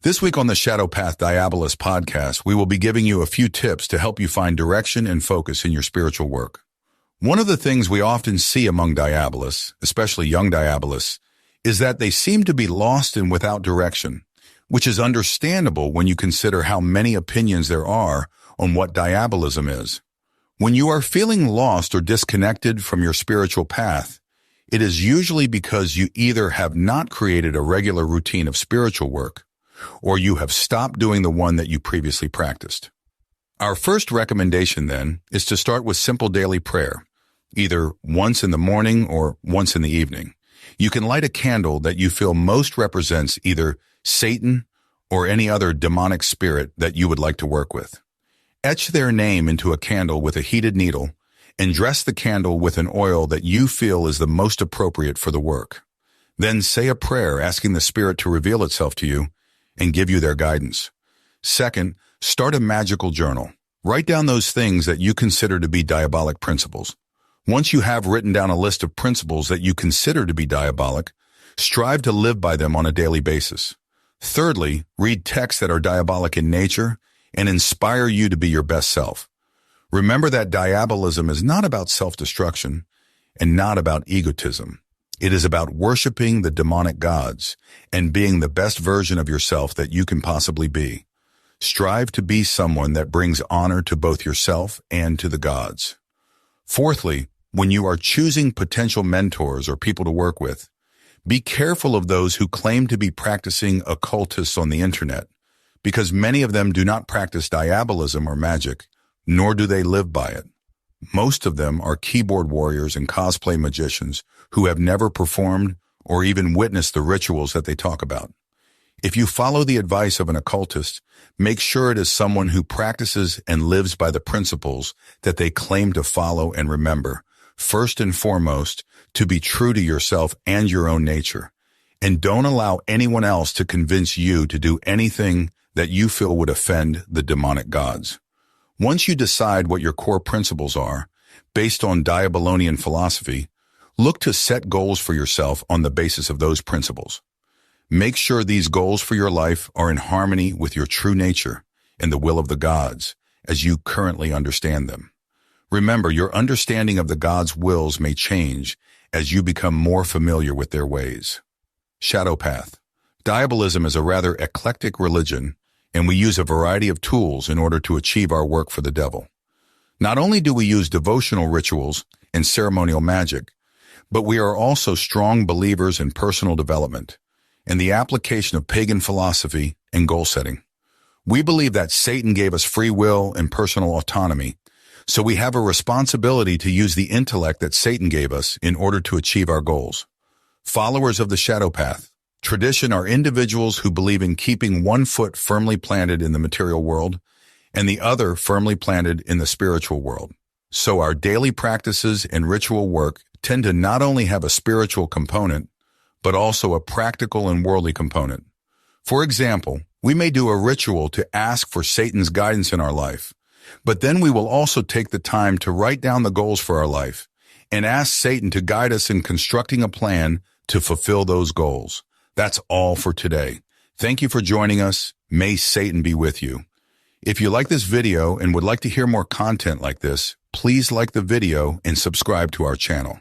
This week on the Shadow Path Diabolist podcast, we will be giving you a few tips to help you find direction and focus in your spiritual work. One of the things we often see among Diabolists, especially young Diabolists, is that they seem to be lost and without direction, which is understandable when you consider how many opinions there are on what Diabolism is. When you are feeling lost or disconnected from your spiritual path, it is usually because you either have not created a regular routine of spiritual work, or you have stopped doing the one that you previously practiced. Our first recommendation, then, is to start with simple daily prayer, either once in the morning or once in the evening. You can light a candle that you feel most represents either Satan or any other demonic spirit that you would like to work with. Etch their name into a candle with a heated needle and dress the candle with an oil that you feel is the most appropriate for the work. Then say a prayer asking the spirit to reveal itself to you and give you their guidance. Second, start a magical journal. Write down those things that you consider to be diabolic principles. Once you have written down a list of principles that you consider to be diabolic, strive to live by them on a daily basis. Thirdly, read texts that are diabolic in nature and inspire you to be your best self. Remember that diabolism is not about self-destruction and not about egotism. It is about worshiping the demonic gods and being the best version of yourself that you can possibly be. Strive to be someone that brings honor to both yourself and to the gods. Fourthly, when you are choosing potential mentors or people to work with, be careful of those who claim to be practicing occultists on the internet, because many of them do not practice diabolism or magic, nor do they live by it. Most of them are keyboard warriors and cosplay magicians who have never performed or even witnessed the rituals that they talk about. If you follow the advice of an occultist, make sure it is someone who practices and lives by the principles that they claim to follow, and remember, first and foremost, to be true to yourself and your own nature. And don't allow anyone else to convince you to do anything that you feel would offend the demonic gods. Once you decide what your core principles are, based on Diabolonian philosophy, look to set goals for yourself on the basis of those principles. Make sure these goals for your life are in harmony with your true nature and the will of the gods, as you currently understand them. Remember, your understanding of the gods' wills may change as you become more familiar with their ways. Shadow Path. Diabolism is a rather eclectic religion, and we use a variety of tools in order to achieve our work for the devil. Not only do we use devotional rituals and ceremonial magic, but we are also strong believers in personal development and the application of pagan philosophy and goal setting. We believe that Satan gave us free will and personal autonomy, so we have a responsibility to use the intellect that Satan gave us in order to achieve our goals. Followers of the Shadow Path tradition are individuals who believe in keeping one foot firmly planted in the material world and the other firmly planted in the spiritual world. So our daily practices and ritual work tend to not only have a spiritual component, but also a practical and worldly component. For example, we may do a ritual to ask for Satan's guidance in our life, but then we will also take the time to write down the goals for our life and ask Satan to guide us in constructing a plan to fulfill those goals. That's all for today. Thank you for joining us. May Satan be with you. If you like this video and would like to hear more content like this, please like the video and subscribe to our channel.